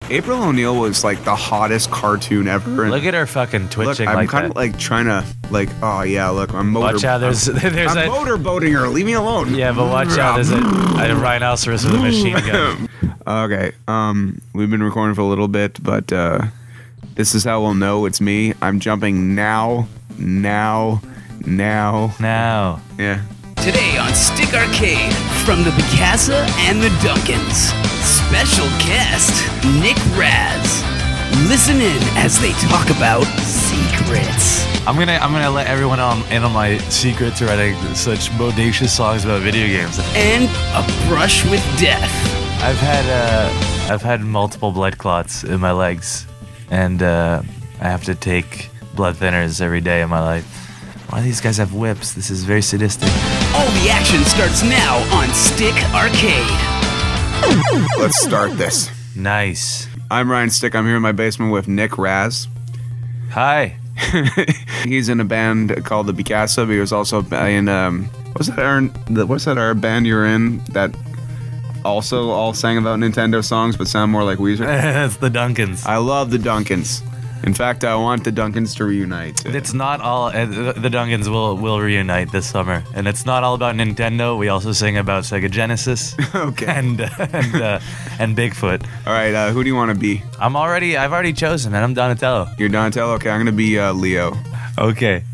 April O'Neil was like the hottest cartoon ever. Look at her fucking twitching. I'm like kind of like trying to like. Oh yeah, look, I'm motor. Watch out! There's I'm a motorboating her. Leave me alone. Yeah, but watch out! There's a rhinoceros with a machine gun. Okay. We've been recording for a little bit, but this is how we'll know it's me. I'm jumping now. Now. Yeah. Today on Stick Arcade, from the BCASA and the Duncans, special guest, Nick Raz. Listen in as they talk about secrets. I'm gonna let everyone in on my secret to writing such bodacious songs about video games. And a brush with death. I've had multiple blood clots in my legs, and I have to take blood thinners every day of my life. Why do these guys have whips? This is very sadistic. All the action starts now on Stick Arcade. Let's start this. Nice. I'm Ryan Stick. I'm here in my basement with Nick Raz. Hi. He's in a band called the BCASA, but he was also in what's that our band you're in that also all sang about Nintendo songs but sound more like Weezer? It's the Duncans. I love the Duncans. In fact, I want the Duncans to reunite. It's not all. The Duncans will reunite this summer, and it's not all about Nintendo. We also sing about Sega Genesis. Okay. And Bigfoot. All right, who do you want to be? I've already chosen, man. I'm Donatello. You're Donatello. Okay, I'm gonna be Leo. Okay.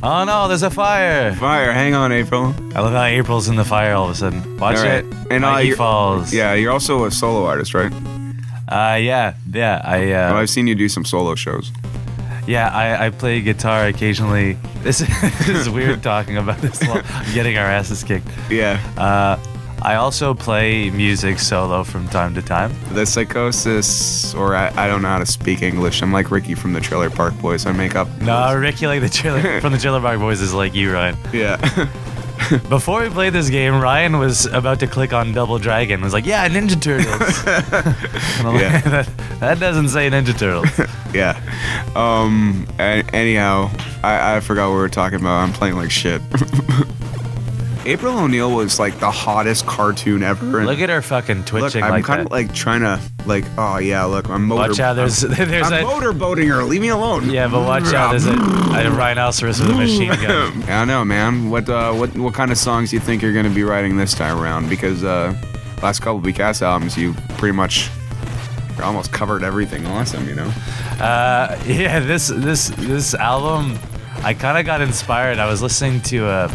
Oh no, there's a fire! Fire! Hang on, April. I love how April's in the fire all of a sudden. Watch it. And Mikey falls. Yeah, you're also a solo artist, right? Yeah. Well, I've seen you do some solo shows. Yeah, I play guitar occasionally. This is weird talking about this while getting our asses kicked. Yeah. I also play music solo from time to time. The Psychosis, or I don't know how to speak English. I'm like Ricky from the Trailer Park Boys. I make up. No, Ricky like from the Trailer Park Boys is like you, Ryan. Yeah. Before we played this game, Ryan was about to click on Double Dragon. Was like, yeah, Ninja Turtles. Yeah. that doesn't say Ninja Turtles. Yeah. Anyhow, I forgot what we were talking about. I'm playing like shit. April O'Neil was like the hottest cartoon ever. Look at her fucking twitching. Look, I'm like kind of like trying to like. Oh yeah, look, I'm motor. Watch out! There's I'm motorboating her. Leave me alone. Yeah, but watch out! There's a rhinoceros with a machine gun. I don't know, man. What kind of songs do you think you're gonna be writing this time around? Because last couple of BCASA albums, you pretty much almost covered everything awesome, you know. Yeah, this album, I kind of got inspired. I was listening to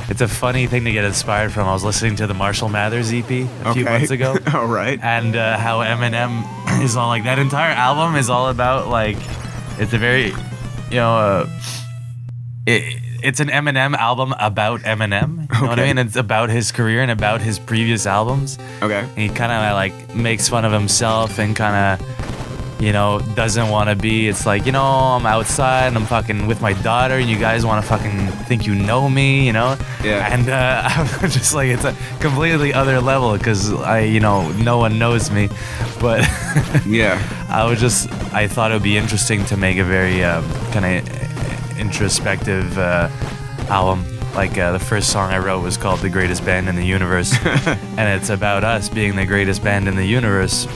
it's a funny thing to get inspired from. I was listening to the Marshall Mathers EP a few months ago. All right. And how Eminem is all like, that entire album is all about like, it's a very, you know, it's an Eminem album about Eminem. You know what I mean? It's about his career and about his previous albums. Okay. And he kind of like makes fun of himself and kind of, you know, doesn't want to be. It's like, you know, I'm outside and I'm fucking with my daughter and you guys want to fucking think you know me, you know? Yeah. And I'm just like, it's a completely other level because no one knows me. But yeah. I thought it would be interesting to make a very kind of introspective album. Like the first song I wrote was called The Greatest Band in the Universe. And it's about us being the greatest band in the universe.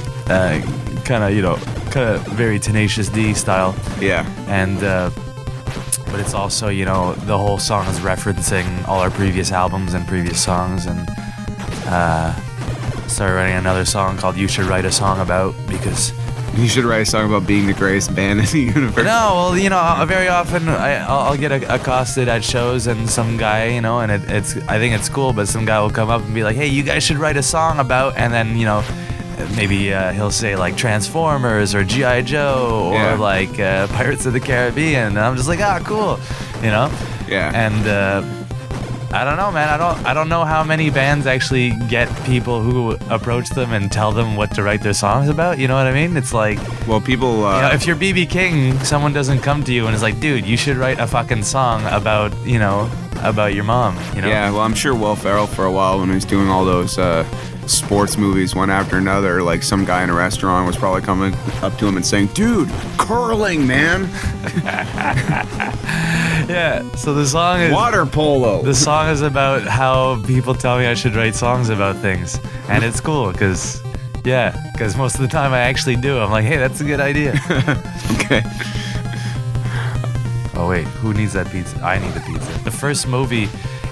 Kind of very Tenacious D style. Yeah. And but it's also, you know, the whole song is referencing all our previous albums and previous songs, and started writing another song called You Should Write a Song About, because you should write a song about being the greatest band in the universe. No, well, you know, very often I'll get accosted at shows and some guy, you know, and I think it's cool, but some guy will come up and be like, hey, you guys should write a song about, and then, you know, maybe he'll say like Transformers or G.I. Joe or like Pirates of the Caribbean, and I'm just like, ah, cool, you know? Yeah. And I don't know, man. I don't know how many bands actually get people who approach them and tell them what to write their songs about. You know what I mean? It's like, well, people. You know, if you're B.B. King, someone doesn't come to you and is like, dude, you should write a fucking song about, you know, about your mom. You know? Yeah. Well, I'm sure Will Ferrell for a while when he was doing all those sports movies one after another, like some guy in a restaurant was probably coming up to him and saying, dude, curling, man. Yeah, so the song is water polo. The song is about how people tell me I should write songs about things, and it's cool because Yeah, because most of the time I actually do. I'm like, hey, that's a good idea. Okay. Oh wait, who needs that pizza? I need the pizza. The first movie,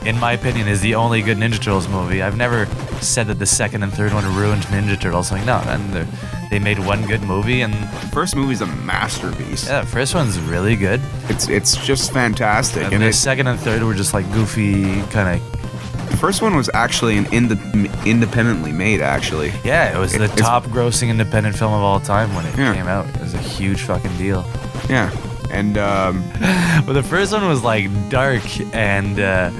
in my opinion, is the only good Ninja Turtles movie. I've never said that the second and third one ruined Ninja Turtles. Like, no, man, they made one good movie, and First movie's a masterpiece. yeah, the first one's really good. It's just fantastic. And the second and third were just like goofy, kind of. The first one was actually independently made, actually. Yeah, it was the It's- top-grossing independent film of all time when it Yeah. came out. It was a huge fucking deal. Yeah. And, But the first one was like dark and, yeah.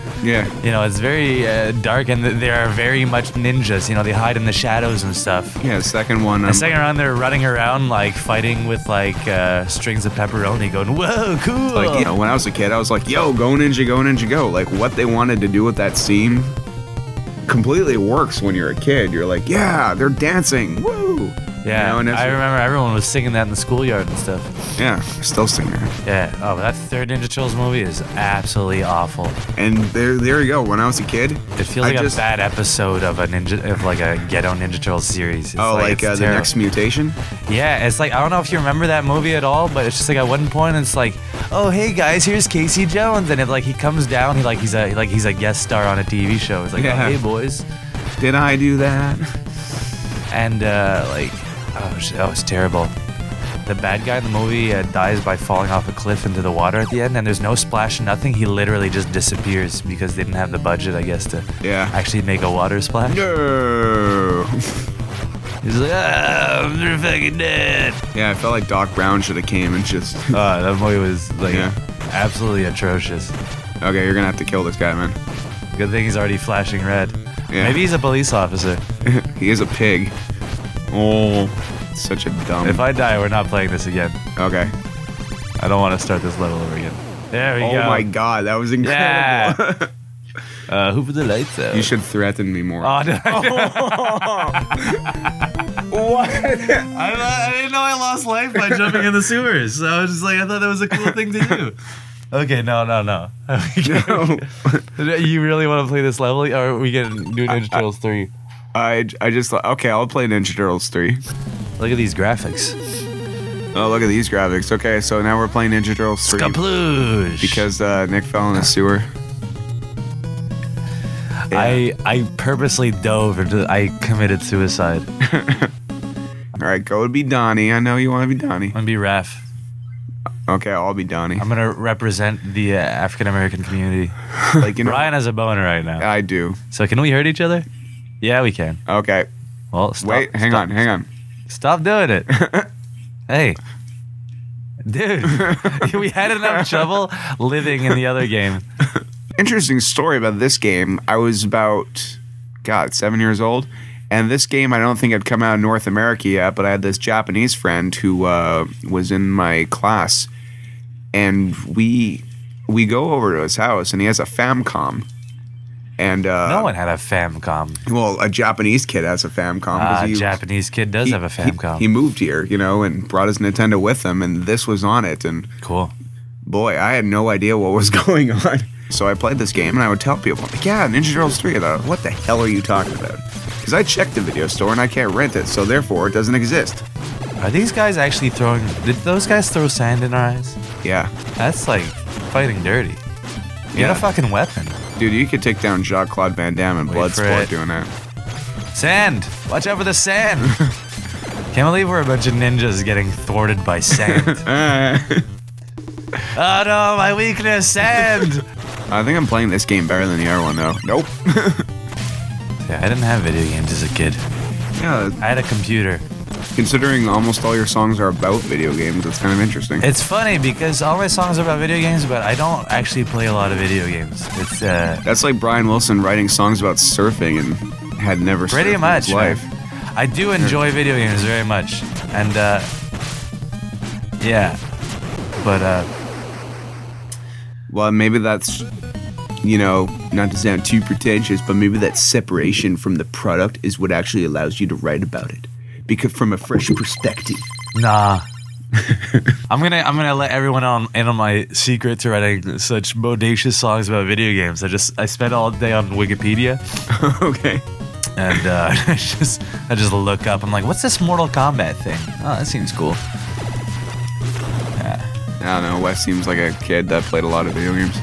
you know, it's very dark, and they are very much ninjas. You know, they hide in the shadows and stuff. Yeah, the second one. The second round, they're running around like fighting with like strings of pepperoni, going, "Whoa, cool!" Like, you know, when I was a kid, I was like, yo, go ninja, go ninja, go. Like, what they wanted to do with that scene completely works when you're a kid. You're like, yeah, they're dancing. Woo! Yeah, You know, and I remember everyone was singing that in the schoolyard and stuff. Yeah, still singing it. Yeah. Oh, but that third Ninja Turtles movie is absolutely awful. And there you go. When I was a kid, It feels like a bad episode of a like a ghetto Ninja Turtles series. It's like it's the terrible. next mutation. Yeah, it's like, I don't know if you remember that movie at all, but it's just like at one point it's like, oh hey guys, here's Casey Jones, and he comes down, he's a guest star on a TV show. It's like, Yeah. oh hey boys, Did I do that? and it's terrible. The bad guy in the movie dies by falling off a cliff into the water at the end, and there's no splash, nothing. He literally just disappears because they didn't have the budget, I guess, to Yeah. actually make a water splash. No. He's like, they're fucking dead. Yeah, I felt like Doc Brown should have came and just. That movie was like Yeah. absolutely atrocious. Okay, you're gonna have to kill this guy, man. Good thing he's already flashing red. Yeah. Maybe he's a police officer. He is a pig. Oh, such a dumb. If I die, we're not playing this again. Okay. I don't want to start this level over again. There we go. Oh my god, that was incredible. Who put the lights out? You should threaten me more. Oh, no. What? I didn't know I lost life by jumping in the sewers. So I was just like, I thought that was a cool thing to do. Okay, no. No. You really want to play this level, or are we gonna do Ninja Turtles 3? I just thought, okay, I'll play Ninja Turtles 3. Look at these graphics. Oh, look at these graphics. Okay, so now we're playing Ninja Turtles 3. Skaploosh. Because Nick fell in the sewer. I purposely dove into. I committed suicide. Alright, go to be Donnie. I know you want to be Donnie. I'm gonna be Raph. Okay, I'll be Donnie. I'm gonna represent the African American community. Like, you know, Ryan has a boner right now. I do. So can we hurt each other? Yeah, we can. Okay. Well, stop. Wait, hang on. Stop doing it. Hey. Dude, we had enough trouble living in the other game. Interesting story about this game. I was about, 7 years old. And this game, I don't think had come out in North America yet, but I had this Japanese friend who was in my class. And we go over to his house, and he has a Famicom. And No one had a Famicom. well, a Japanese kid has a Famicom. 'cause A Japanese kid does have a Famicom. He moved here, you know, and brought his Nintendo with him, and this was on it. And Cool. boy, I had no idea what was going on. So I played this game, and I would tell people, like, yeah, Ninja Turtles 3. I thought, what the hell are you talking about? Because I checked the video store, and I can't rent it, so therefore it doesn't exist. Are these guys actually throwing... Did those guys throw sand in our eyes? Yeah. That's like fighting dirty. Get a fucking weapon. Dude, you could take down Jean-Claude Van Damme in Wait for Bloodsport it. doing that. Sand! Watch out for the sand! Can't believe we're a bunch of ninjas getting thwarted by sand. Oh no, my weakness, sand! I think I'm playing this game better than the other one, though. Nope. Yeah, I didn't have video games as a kid. Yeah, I had a computer. considering almost all your songs are about video games, it's kind of interesting. It's funny because all my songs are about video games, but I don't actually play a lot of video games. It's That's like Brian Wilson writing songs about surfing and had never pretty surfed much in his life. man. I do enjoy video games very much, and yeah, but Well, maybe that's, you know, not to sound too pretentious, but maybe that separation from the product is what actually allows you to write about it, because from a fresh perspective. nah. I'm gonna let everyone in on my secret to writing such bodacious songs about video games. I spent all day on Wikipedia. Okay. And I just look up. I'm like, what's this Mortal Kombat thing? Oh, that seems cool. I don't know. Wes seems like a kid that played a lot of video games.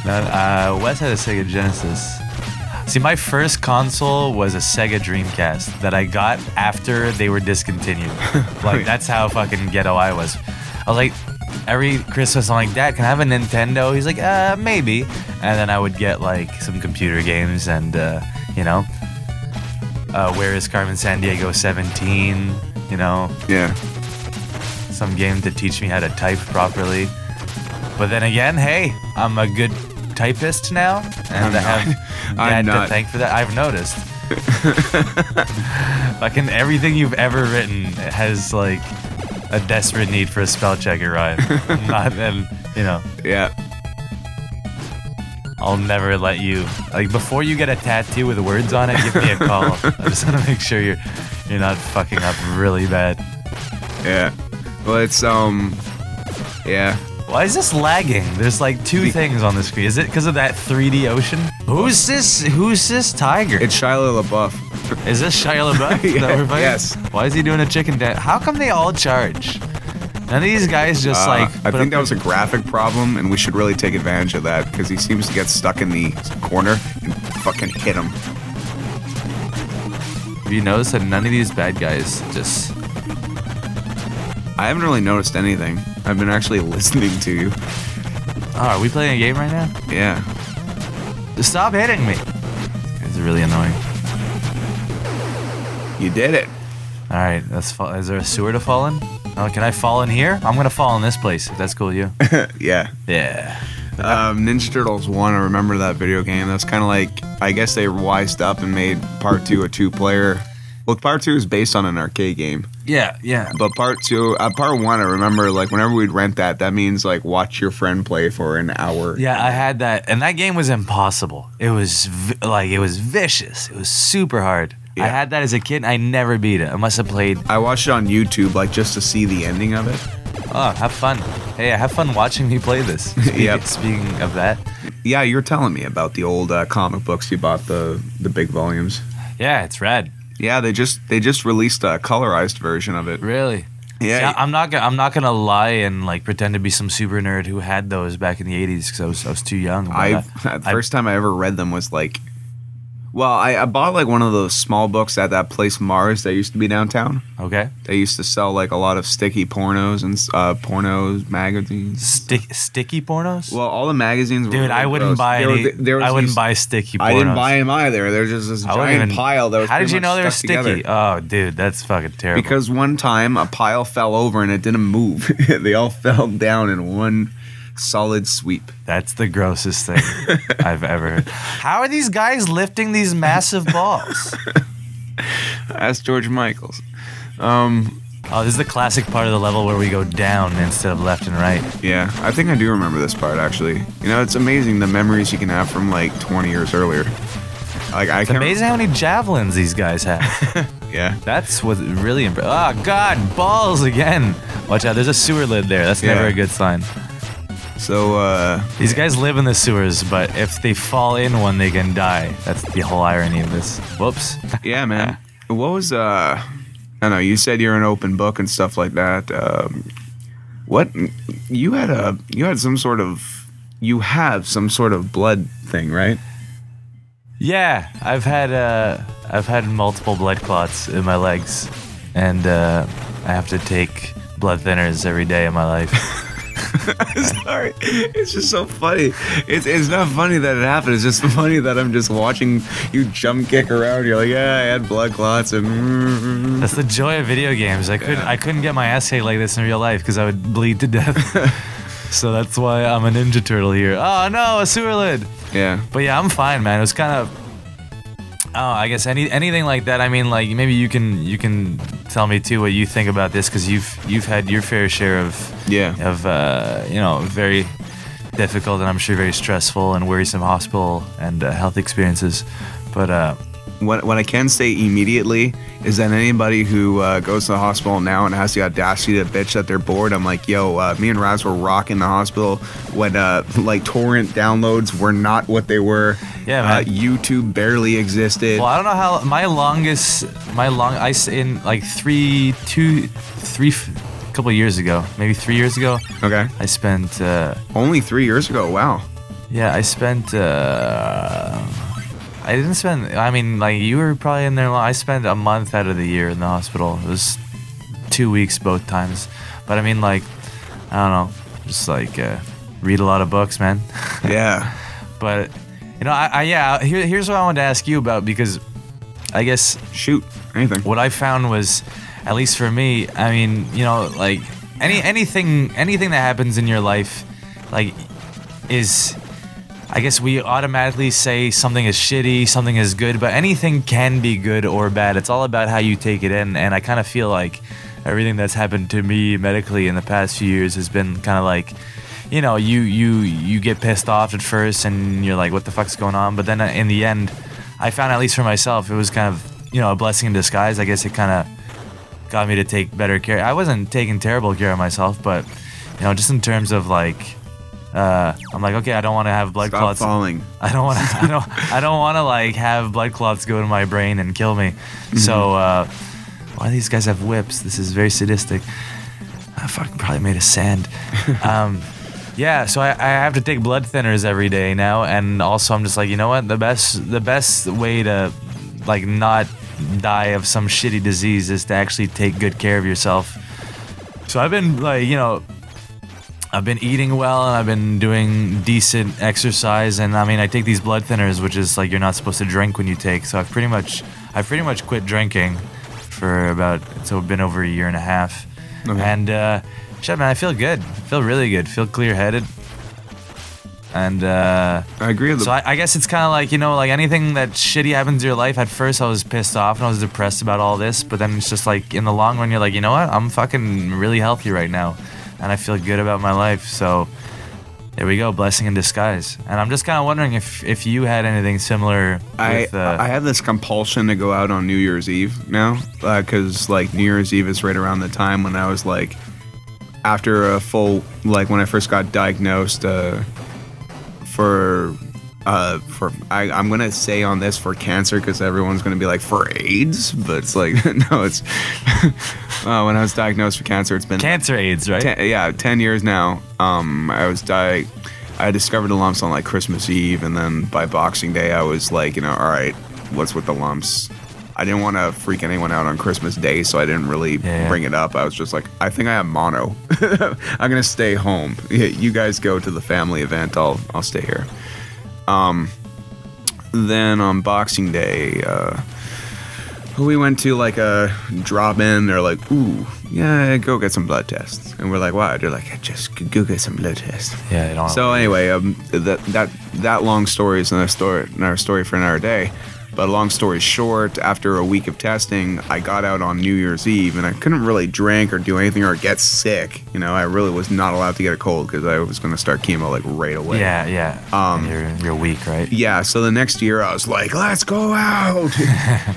Wes had a Sega Genesis. See, my first console was a Sega Dreamcast that I got after they were discontinued. Like, that's how fucking ghetto I was. I was like, every Christmas, I'm like, Dad, can I have a Nintendo? He's like, maybe. And then I would get, like, some computer games and, you know, Where is Carmen Sandiego 17, you know? Yeah. Some game to teach me how to type properly. But then again, hey, I'm a good typist now, and I have Dad to thank for that. I've noticed. Fucking everything you've ever written has like a desperate need for a spell checker, Ryan. And you know. Yeah. I'll never let you, like, before you get a tattoo with words on it, give me a call. I just want to make sure you're not fucking up really bad. Yeah. Well, it's yeah. Why is this lagging? There's like two things on the screen. Is it because of that 3D ocean? Who's this tiger? It's Shia LaBeouf. Is this Shia LaBeouf? Yeah, yes. Why is he doing a chicken dance? How come they all charge? None of these guys just like... I think that was a graphic problem, and we should really take advantage of that, because he seems to get stuck in the corner and fucking hit him. Have you noticed that none of these bad guys just... I haven't really noticed anything. I've been actually listening to you. Oh, are we playing a game right now? Yeah. Just stop hitting me. It's really annoying. You did it. Alright, is there a sewer to fall in? Oh, can I fall in here? I'm gonna fall in this place, if that's cool with you. Yeah. Yeah. Ninja Turtles 1, I remember that video game. That's kind of like, I guess they wised up and made Part 2 a two-player. Well, Part 2 is based on an arcade game. Yeah, yeah. But Part 1, I remember, like, whenever we'd rent that means, like, watch your friend play for an hour. Yeah, I had that. And that game was impossible. It was, it was vicious. It was super hard. Yeah. I had that as a kid, and I never beat it. I must have played... I watched it on YouTube, like, just to see the ending of it. Oh, have fun. Hey, have fun watching me play this. Yep. Speaking of that. Yeah, you were telling me about the old comic books you bought, the big volumes. Yeah, it's rad. Yeah, they just released a colorized version of it. Really? Yeah. See, I'm not gonna lie and like pretend to be some super nerd who had those back in the '80s because I was too young. The first time I ever read them was like, well, I bought like one of those small books at that place Mars that used to be downtown. Okay. They used to sell like a lot of sticky pornos and pornos magazines. Sticky pornos? Well, all the magazines were Dude, really I wouldn't gross. buy any. I wouldn't buy sticky pornos. I didn't buy them either. There's just this giant pile that was. How did you know they were sticky? Together. Oh, dude, that's fucking terrible. Because one time a pile fell over and it didn't move. They all fell down in one solid sweep. That's the grossest thing I've ever heard. How are these guys lifting these massive balls? Ask George Michaels. Oh, this is the classic part of the level where we go down instead of left and right. Yeah, I think I do remember this part, actually. You know, it's amazing the memories you can have from, like, 20 years earlier. Like, it's amazing how many javelins these guys have. Yeah. That's what really impressive. Oh, God, balls again. Watch out, there's a sewer lid there. That's never a good sign. So, these guys live in the sewers, but if they fall in one, they can die. That's the whole irony of this. Whoops. Yeah, man. What was, I don't know, you said you're an open book and stuff like that. What, you have some sort of blood thing, right? Yeah, I've had multiple blood clots in my legs, and I have to take blood thinners every day of my life. Sorry, it's just so funny. It's not funny that it happened. It's just funny that I'm just watching you jump kick around. You're like, yeah, I had blood clots, and that's the joy of video games. I couldn't get my ass kicked like this in real life because I would bleed to death. So that's why I'm a Ninja Turtle here. Oh no, a sewer lid. Yeah. But yeah, I'm fine, man. It was kind of. Oh, I guess anything like that. I mean, like maybe you can tell me too what you think about this because you've had your fair share of very difficult and I'm sure very stressful and worrisome hospital and health experiences. But what I can say immediately is that anybody who goes to the hospital now and has the audacity to bitch that they're bored, I'm like, yo, me and Raz were rocking the hospital when like torrent downloads were not what they were. Yeah, man. YouTube barely existed. Well, I don't know how in like three couple of years ago, maybe 3 years ago. Okay. I spent Only 3 years ago. Wow. yeah, I spent I didn't spend, I mean, like, you were probably in there I spent a month out of the year in the hospital. It was 2 weeks both times. But I mean, like, I don't know, just like read a lot of books, man. Yeah. But you know, here's what I wanted to ask you about, because I guess Shoot. Anything. what I found was, at least for me, I mean, you know, like anything that happens in your life, like, is, I guess we automatically say something is shitty, something is good, but anything can be good or bad. It's all about how you take it in, and I kind of feel like everything that's happened to me medically in the past few years has been kind of like, you know, you get pissed off at first and you're like, what the fuck's going on? But then in the end, I found, at least for myself, it was kind of, you know, a blessing in disguise. I guess it kind of got me to take better care. I wasn't taking terrible care of myself, but, you know, just in terms of like, I'm like, okay, I don't want to have blood clots. Stop falling. I don't want to. I don't want to like have blood clots go to my brain and kill me. So why do these guys have whips? This is very sadistic. I fucking probably made of sand. Yeah, so I have to take blood thinners every day now, and also I'm just like, you know what? The best way to like not die of some shitty disease is to actually take good care of yourself. So I've been like, you know, I've been eating well, and I've been doing decent exercise, and I mean, I take these blood thinners, which is like you're not supposed to drink when you take. So I've pretty much quit drinking for about, it's been over a year and a half. Okay. And shit, man, I feel good. I feel really good. I feel clear-headed. And I agree with so I guess it's kind of like, you know, like anything that shitty happens in your life, at first I was pissed off and I was depressed about all this, but then it's just like, in the long run, you're like, you know what? I'm fucking really healthy right now, and I feel good about my life. So there we go, blessing in disguise. And I'm just kind of wondering if you had anything similar with... I have this compulsion to go out on New Year's Eve now, because like New Year's Eve is right around the time when I was like, after a full, like when I first got diagnosed I'm gonna say on this for cancer, because everyone's gonna be like, for AIDS, but it's like no, it's when I was diagnosed for cancer, it's been Cancer AIDS, right? 10 years now. I discovered the lumps on like Christmas Eve, and then by Boxing Day I was like, you know, all right, what's with the lumps? I didn't want to freak anyone out on Christmas Day, so I didn't really bring it up. I was just like, I think I have mono. I'm gonna stay home. You guys go to the family event. I'll stay here. Then on Boxing Day, we went to like a drop-in. They're like, ooh, yeah, go get some blood tests. And we're like, why? They're like, just go get some blood tests. Yeah, they don't. So anyway, that long story is another story for another day. But long story short, after a week of testing, I got out on New Year's Eve, and I couldn't really drink or do anything or get sick. You know, I really was not allowed to get a cold because I was going to start chemo like right away. Yeah. And you're weak, right? Yeah. So the next year, I was like, let's go out,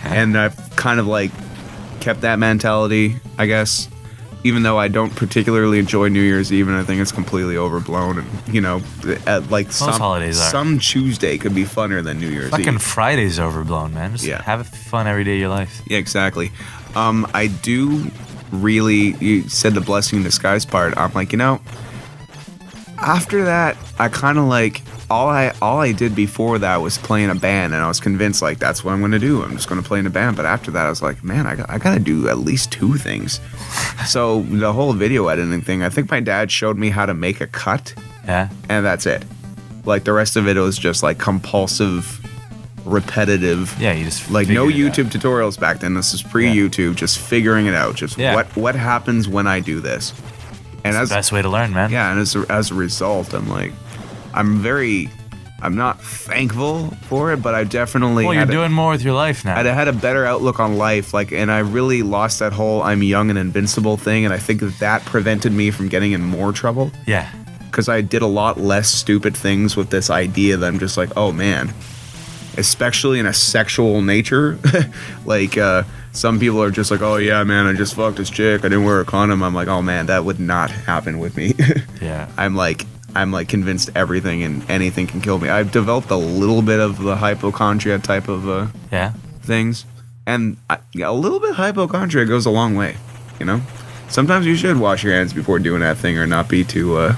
and I've kind of like kept that mentality, I guess. Even though I don't particularly enjoy New Year's Eve, and I think it's completely overblown, and you know, like most holidays are. Some Tuesday could be funner than New Year's Fucking Eve. Friday's overblown, man. Just have fun every day of your life. Yeah, exactly. I do really. You said the blessing in disguise part. I'm like, you know, after that, I kind of like all I did before that was play in a band, and I was convinced like that's what I'm gonna do. I'm just gonna play in a band. But after that, I was like, man, I gotta do at least 2 things. So the whole video editing thing, I think my dad showed me how to make a cut. Yeah. And that's it. Like the rest of it was just like compulsive, repetitive. Yeah, you just like no YouTube tutorials back then. This is pre-YouTube, just figuring it out. Just what happens when I do this. And that's the best way to learn, man. Yeah, and as a result, I'm not thankful for it, but I definitely. Well, you're doing more with your life now. I had a better outlook on life, like, and I really lost that whole "I'm young and invincible" thing, and I think that prevented me from getting in more trouble. Yeah, because I did a lot less stupid things with this idea that I'm just like, oh man, especially in a sexual nature. Like some people are just like, oh yeah, man, I just fucked this chick, I didn't wear a condom. I'm like, oh man, that would not happen with me. Yeah. I'm like convinced everything and anything can kill me. I've developed a little bit of the hypochondria type of things, and a little bit of hypochondria goes a long way, you know. Sometimes you should wash your hands before doing that thing, or not be too I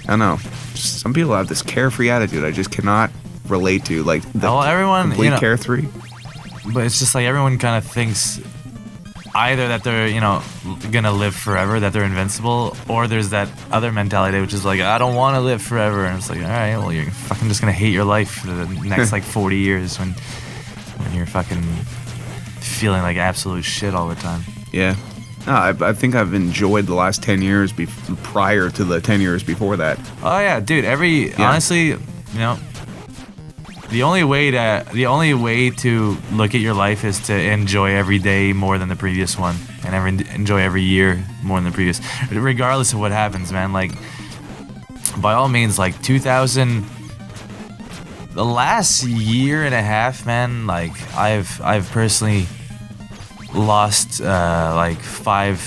don't know. Some people have this carefree attitude I just cannot relate to, like the everyone, complete carefree. But it's just like everyone kind of thinks either that they're, gonna live forever, that they're invincible, or there's that other mentality which is like, I don't want to live forever, and it's like, all right, well, you're fucking just gonna hate your life for the next like 40 years when you're fucking feeling like absolute shit all the time. Yeah. No, I think I've enjoyed the last 10 years prior to the 10 years before that. Oh yeah, dude. Honestly, the only way to look at your life is to enjoy every day more than the previous one, and enjoy every year more than the previous, regardless of what happens, man. Like, by all means, like 2000, the last year and a half, man. Like, I've personally lost like 5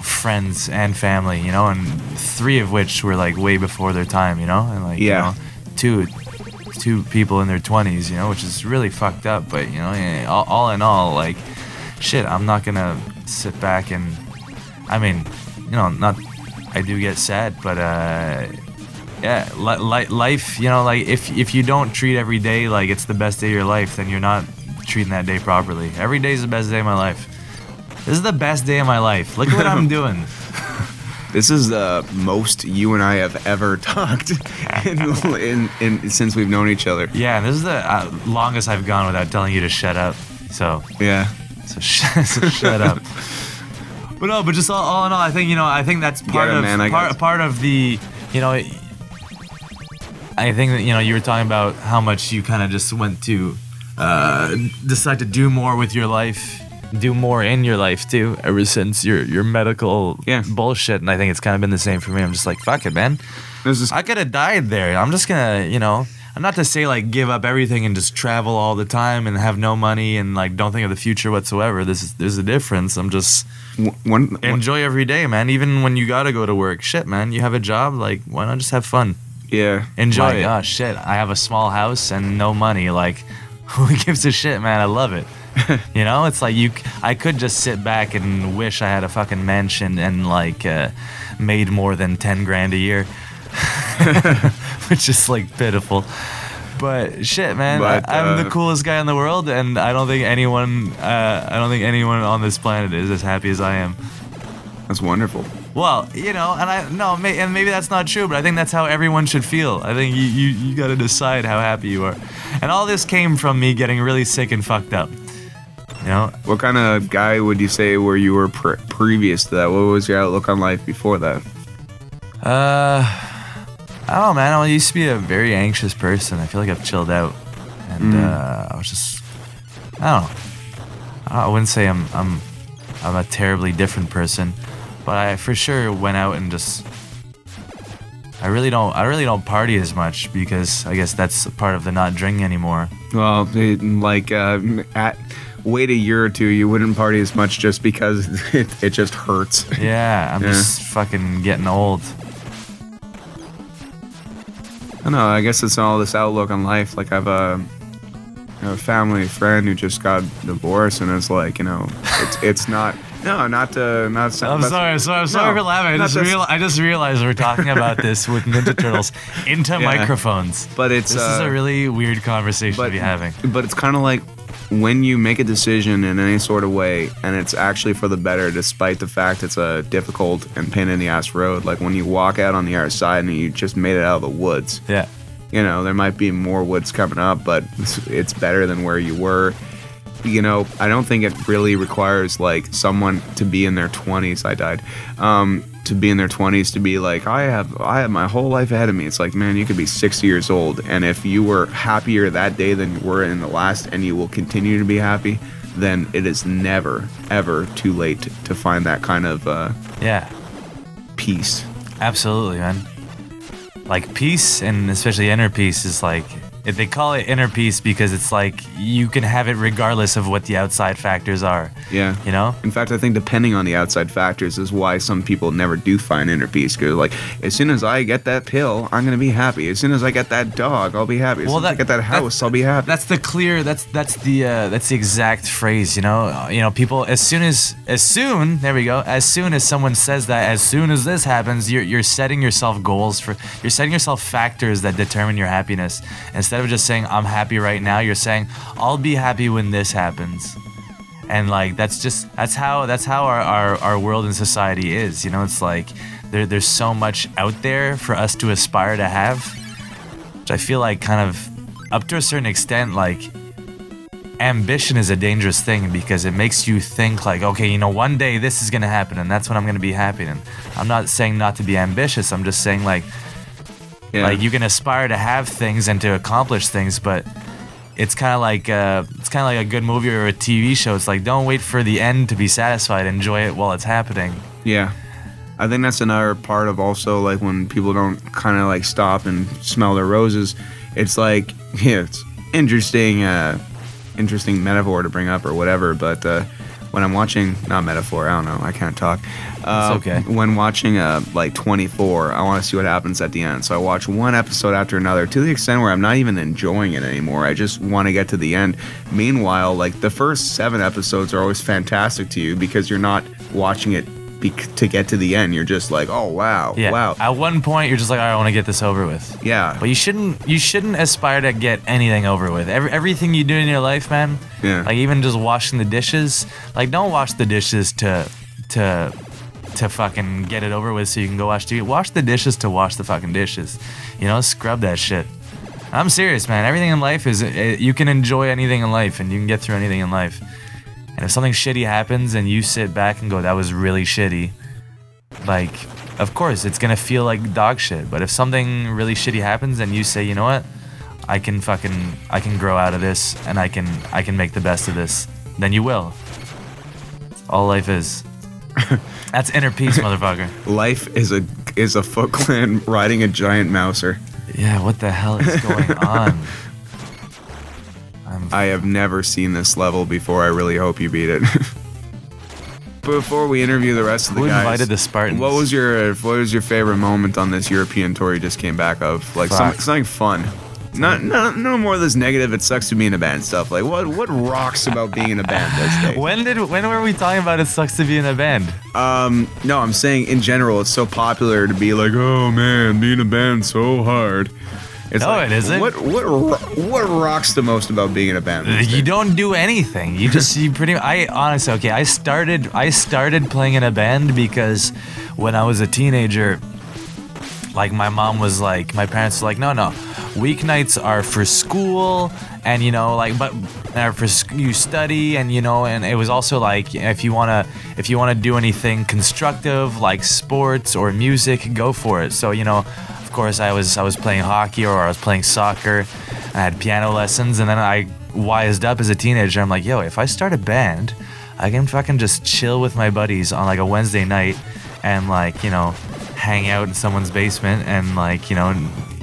friends and family, and 3 of which were like way before their time, and like two people in their 20s, which is really fucked up. But all in all, like, shit, I'm not gonna sit back and, I mean, not, I do get sad, but yeah, life, like if you don't treat every day like it's the best day of your life, then you're not treating that day properly. Every day is the best day of my life. This is the best day of my life. Look at what I'm doing. This is the most you and I have ever talked in since we've known each other. Yeah, and this is the longest I've gone without telling you to shut up. So yeah, so shut up. But just all in all, I think that's part of the, I think that you were talking about how much you kind of just went to decide to do more with your life, do more in your life too, ever since your medical bullshit. And I think it's kind of been the same for me. I'm just like, fuck it, man. I could have died there. I'm just gonna, I'm not to say like give up everything and just travel all the time and have no money and like don't think of the future whatsoever. There's a difference. I'm just enjoy every day, man. Even when you gotta go to work, shit, man. You have a job, like, why not just have fun? Yeah, enjoy it. Oh shit, I have a small house and no money. Like, who gives a shit, man? I love it. It's like I could just sit back and wish I had a fucking mansion and like made more than 10 grand a year, which is like pitiful. But shit, man, I'm the coolest guy in the world, and I don't think anyone on this planet is as happy as I am. That's wonderful. Well, and maybe that's not true, but I think that's how everyone should feel. I think you got to decide how happy you are. And all this came from me getting really sick and fucked up. What kind of guy would you say were you were previous to that? What was your outlook on life before that? I don't know, man. I used to be a very anxious person. I feel like I've chilled out, and I was just, I don't know. I wouldn't say I'm a terribly different person, but I for sure went out and just. I really don't party as much because I guess that's a part of the not drinking anymore. Well, wait a year or two, you wouldn't party as much just because it just hurts. Yeah, I'm just fucking getting old. I don't know, I guess it's all this outlook on life. Like, I have a family friend who just got divorced, and it's like, it's not. No, not I'm sorry for laughing. I just realized we're talking about this with Ninja Turtles into microphones. But this is a really weird conversation to be having. But it's kind of like when you make a decision in any sort of way, and it's actually for the better, despite the fact it's a difficult and pain in the ass road. Like when you walk out on the other side and you just made it out of the woods. Yeah. There might be more woods coming up, but it's better than where you were. I don't think it really requires like someone to be in their 20s. I died. To be in their 20s to be like, I have my whole life ahead of me. It's like, man, you could be 60 years old, and if you were happier that day than you were in the last, and you will continue to be happy, then it is never ever too late to find that kind of peace. Absolutely, man. Like peace, and especially inner peace, is like They call it inner peace because it's like you can have it regardless of what the outside factors are. Yeah. You know? In fact, I think depending on the outside factors is why some people never do find inner peace. Because, like, as soon as I get that pill, I'm going to be happy. As soon as I get that dog, I'll be happy. As soon as I get that house, I'll be happy. That's the clear, that's the exact phrase, you know? People, as soon as someone says that, as soon as this happens, you're setting yourself goals you're setting yourself factors that determine your happiness. Instead of just saying, I'm happy right now, you're saying, I'll be happy when this happens. And like, that's how our world and society is, you know? It's like, there's so much out there for us to aspire to have, which I feel like kind of, up to a certain extent, like, ambition is a dangerous thing because it makes you think like, okay, you know, one day this is gonna happen and that's when I'm gonna be happy. And I'm not saying not to be ambitious, I'm just saying like, like you can aspire to have things and to accomplish things, but it's kind of like a good movie or a TV show. It's like, don't wait for the end to be satisfied. Enjoy it while it's happening. Yeah. I think that's another part of also like when people don't kind of like stop and smell their roses. It's like, yeah, it's interesting metaphor to bring up or whatever, but when I'm watching, not metaphor, I don't know, I can't talk. It's okay. When watching like 24, I want to see what happens at the end. So I watch one episode after another to the extent where I'm not even enjoying it anymore. I just want to get to the end. Meanwhile, like the first 7 episodes are always fantastic to you because you're not watching it to get to the end. You're just like, oh wow, wow. At one point, you're just like, all right, I want to get this over with. Yeah. But you shouldn't aspire to get anything over with. Everything you do in your life, man. Yeah. Like even just washing the dishes. Like don't wash the dishes to fucking get it over with so you can go wash the dishes to wash the fucking dishes. You know, scrub that shit. I'm serious, man. Everything in life is you can enjoy anything in life and you can get through anything in life. And if something shitty happens and you sit back and go, that was really shitty, like, of course, it's gonna feel like dog shit. But if something really shitty happens and you say, you know what, I can grow out of this and I can make the best of this, then you will. That's all life is. That's inner peace, motherfucker. Life is a Foot Clan riding a giant mouser. Yeah, what the hell is going on? I have never seen this level before. I really hope you beat it. Before we interview the rest of the guys, who invited the Spartans? What was your favorite moment on this European tour you just came back of? Like something fun. No more of this negative. It sucks to be in a band stuff. Like what rocks about being in a band these days? When were we talking about it sucks to be in a band? No, I'm saying in general, it's so popular to be like, oh man, being in a band so hard. It's no, like, it isn't. What rocks the most about being in a band? You don't do anything. I started playing in a band because when I was a teenager, like my parents were like, no, weeknights are for school, and you know, like, but you study, and you know, and it was also like, if you wanna do anything constructive like sports or music, go for it. So you know, of course, I was playing hockey or I was playing soccer. I had piano lessons, and then I wised up as a teenager. I'm like, yo, if I start a band, I can fucking just chill with my buddies on like a Wednesday night, and like, you know, hang out in someone's basement, and like, you know,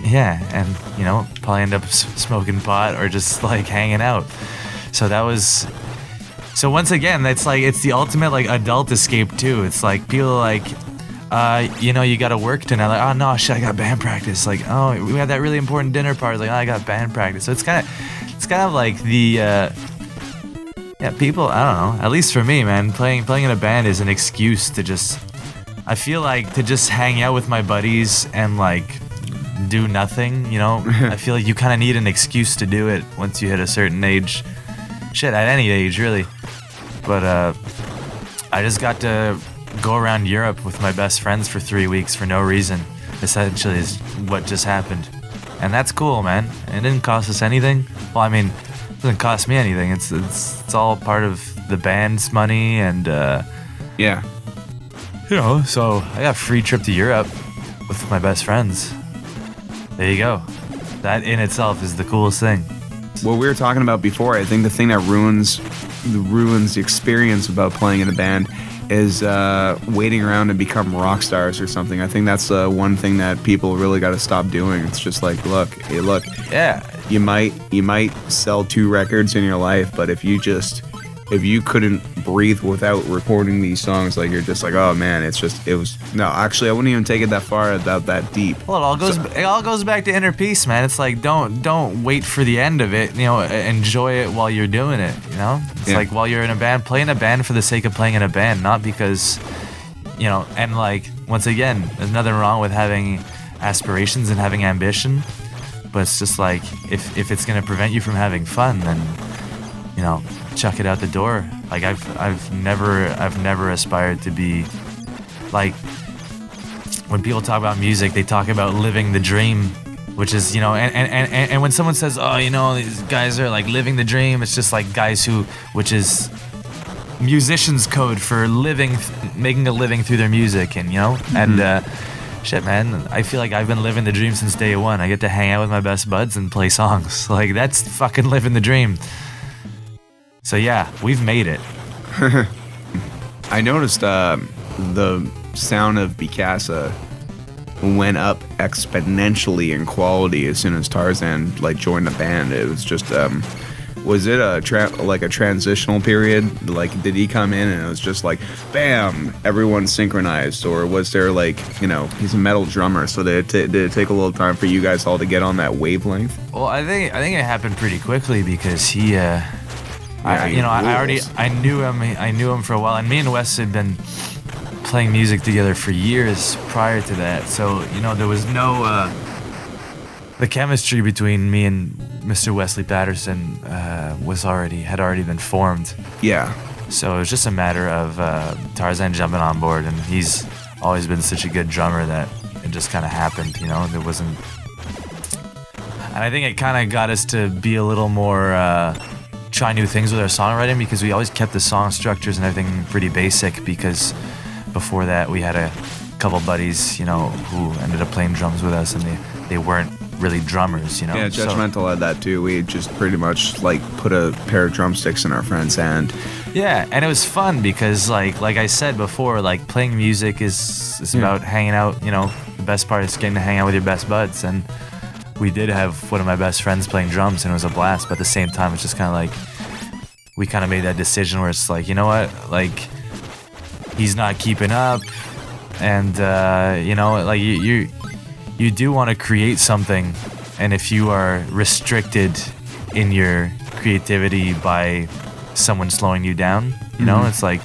yeah, and you know, probably end up smoking pot or just like hanging out. So once again, it's like, it's the ultimate like adult escape too. It's like people like, you know, you gotta work tonight. Like, oh no, shit, I got band practice. Like, oh, we had that really important dinner party. Like, oh, I got band practice. So it's kind of like the, people. I don't know. At least for me, man, playing in a band is an excuse to just. I feel like to just hang out with my buddies and like do nothing. You know, I feel like you kind of need an excuse to do it once you hit a certain age. Shit, at any age, really. But I just got to go around Europe with my best friends for 3 weeks for no reason. Essentially is what just happened. And that's cool, man. It didn't cost us anything. Well, I mean, it doesn't cost me anything. It's all part of the band's money, and yeah. You know, so I got a free trip to Europe with my best friends. There you go. That in itself is the coolest thing. What we were talking about before, I think the thing that ruins the experience about playing in a band is waiting around to become rock stars or something. I think that's one thing that people really got to stop doing. It's just like, look. Yeah, you might sell 2 records in your life, but if you couldn't breathe without recording these songs, like you're just like, oh man, actually I wouldn't even take it that far, that deep. Well, it all goes back to inner peace, man. It's like don't wait for the end of it. You know, enjoy it while you're doing it. You know, it's like while you're in a band, play in a band for the sake of playing in a band, not because, you know. And like once again, there's nothing wrong with having aspirations and having ambition, but it's just like if it's gonna prevent you from having fun, then, you know, chuck it out the door. Like I've never aspired to be like, when people talk about music, they talk about living the dream, which is, you know, and when someone says, oh, you know, these guys are like living the dream, it's just like guys which is musicians code for making a living through their music, and you know, and shit, man, I feel like I've been living the dream since day one. I get to hang out with my best buds and play songs. Like, that's fucking living the dream. So yeah, we've made it. I noticed the sound of BCASA went up exponentially in quality as soon as Tarzan like joined the band. It was just was it a transitional period? Like, did he come in and it was just like, bam, everyone synchronized? Or was there like, you know, he's a metal drummer, so did it take a little time for you guys all to get on that wavelength? Well, I think it happened pretty quickly because he, I knew him for a while, and me and Wes had been playing music together for years prior to that. So, you know, there was no the chemistry between me and Mr. Wesley Patterson had already been formed. Yeah. So it was just a matter of Tarzan jumping on board, and he's always been such a good drummer that it just kind of happened, you know. There wasn't, and I think it kind of got us to be a little more try new things with our songwriting, because we always kept the song structures and everything pretty basic, because before that we had a couple buddies, you know, who ended up playing drums with us, and they weren't really drummers, you know. Yeah, Judgmental had that too. We just pretty much like put a pair of drumsticks in our friend's hand. Yeah, and it was fun because like I said before, like playing music is about hanging out, you know. The best part is getting to hang out with your best buds, and we did have one of my best friends playing drums, and it was a blast. But at the same time, it's just kind of like we kind of made that decision where it's like, you know what, like he's not keeping up, and you know, like you do want to create something, and if you are restricted in your creativity by someone slowing you down, you know, it's like,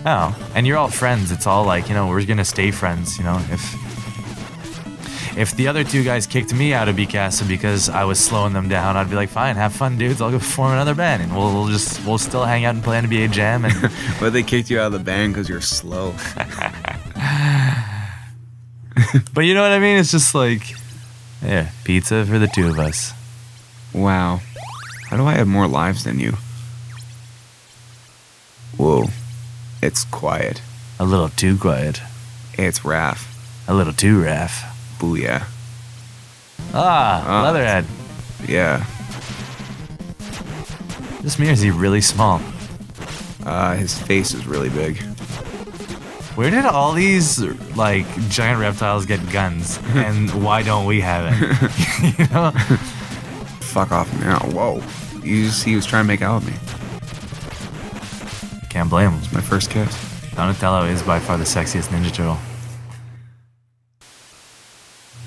oh, and you're all friends, it's all like, you know, we're gonna stay friends, you know. If the other two guys kicked me out of BCASA because I was slowing them down, I'd be like, fine, have fun, dudes, I'll go form another band, and we'll still hang out and play NBA Jam. And but they kicked you out of the band because you're slow. But you know what I mean? It's just like, yeah, pizza for the two of us. Wow. How do I have more lives than you? Whoa. It's quiet. A little too quiet. It's Raph. A little too Raph. Booyah. Leatherhead. Yeah. This mirror, is he really small? His face is really big. Where did all these like giant reptiles get guns, and why don't we have it? You know? Fuck off now. Whoa. He was trying to make out with me. Can't blame him. It's my first kiss. Donatello is by far the sexiest Ninja Turtle.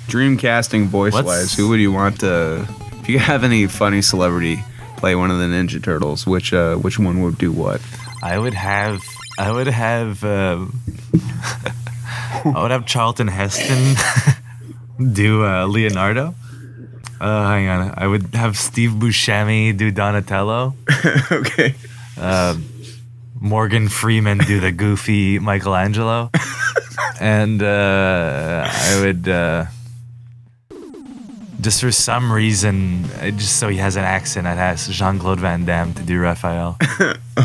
Dream casting voice-wise, who would you want to... If you have any funny celebrity play one of the Ninja Turtles, which one would do what? I would have Charlton Heston do Leonardo. Hang on. I would have Steve Buscemi do Donatello. Okay. Morgan Freeman do the goofy Michelangelo. And I would... just for some reason, just so he has an accent, I'd ask Jean-Claude Van Damme to do Raphael.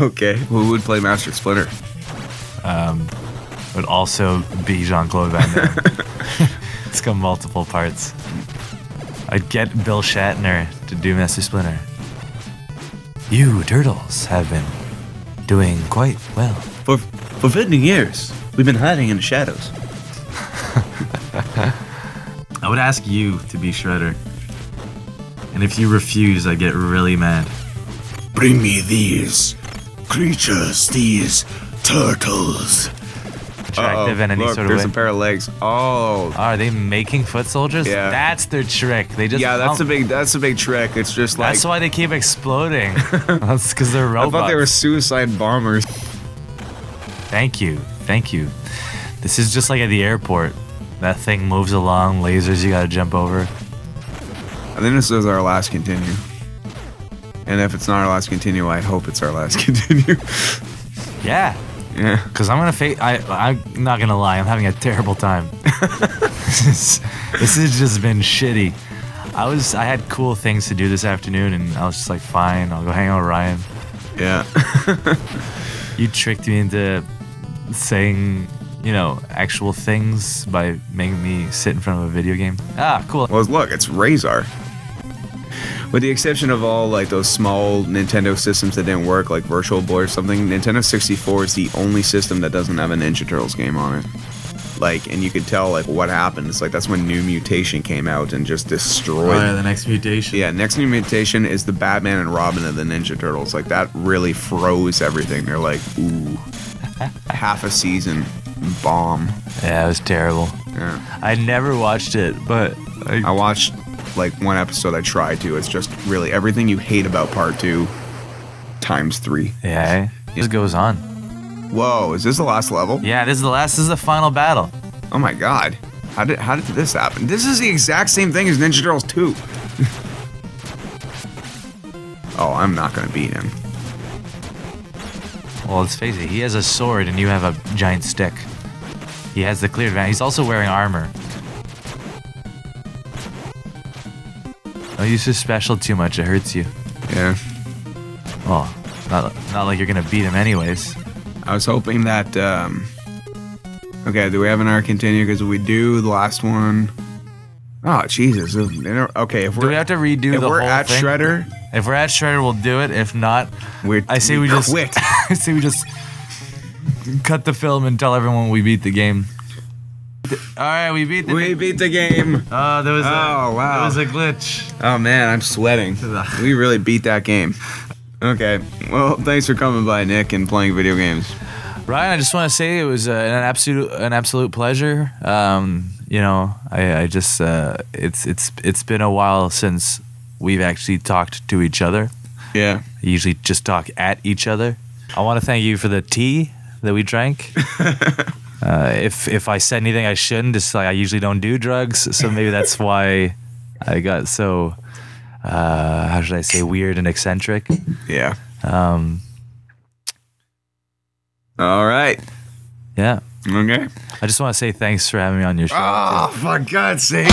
Okay. Who would play Master Splinter? Would also be Jean-Claude Van Damme. It's got multiple parts. I'd get Bill Shatner to do Master Splinter. You turtles have been doing quite well. For 50 years, we've been hiding in the shadows. I would ask you to be Shredder. And if you refuse, I get really mad. Bring me these creatures, these turtles. Attractive in any Look, sort of there's way. a pair of legs. Oh. Are they making foot soldiers? Yeah. That's their trick. They just Yeah, that's a big trick. It's just like That's why they keep exploding. That's because they're robots. I thought they were suicide bombers. Thank you. Thank you. This is just like at the airport. That thing moves along, lasers you gotta jump over. I think this is our last continue. And if it's not our last continue, I hope it's our last continue. Yeah. Yeah. Because I'm not gonna lie, I'm having a terrible time. This has just been shitty. I had cool things to do this afternoon, and I was just like, fine, I'll go hang out with Ryan. Yeah. You tricked me into saying, you know, actual things by making me sit in front of a video game. Ah, cool. Well, look, it's Razor. With the exception of all like those small Nintendo systems that didn't work, like Virtual Boy or something, Nintendo 64 is the only system that doesn't have a Ninja Turtles game on it. Like, and you could tell like what happened. It's like that's when New Mutation came out and just destroyed. Oh, yeah, the next mutation. Yeah, next New Mutation is the Batman and Robin of the Ninja Turtles. Like that really froze everything. They're like, ooh, half a season, bomb. Yeah, it was terrible. Yeah. I never watched it, but I watched like one episode. I tried to. It's just really everything you hate about part 2 times 3. yeah, it just goes on. Whoa, is this the last level? Yeah, this is the final battle. Oh my god. How did this happen? This is the exact same thing as Ninja Turtles 2. Oh, I'm not gonna beat him. Well, let's face it, he has a sword and you have a giant stick. He has the clear advantage. He's also wearing armor. Don't use his special too much, it hurts you. Yeah. Well, not like you're gonna beat him anyways. I was hoping that, okay, do we have an hour continue? Because if we do the last one... Oh, Jesus. Okay, if Do we have to redo the whole we're at thing? Shredder... If we're at Shredder, we'll do it. If not, I say we just quit. I say we just cut the film and tell everyone we beat the game. All right, we beat the We beat the game. Oh, there was wow. a glitch. Oh, man, I'm sweating. We really beat that game. Okay, well, thanks for coming by, Nick, and playing video games. Ryan, I just want to say it was an absolute pleasure. You know, I just it's been a while since we've actually talked to each other. Yeah. I usually just talk at each other. I want to thank you for the tea that we drank. If I said anything I shouldn't, just like I usually don't do drugs, so maybe that's why I got so how should I say, weird and eccentric. Yeah. All right. Yeah. Okay. I just want to say thanks for having me on your show. Oh, for God's sake.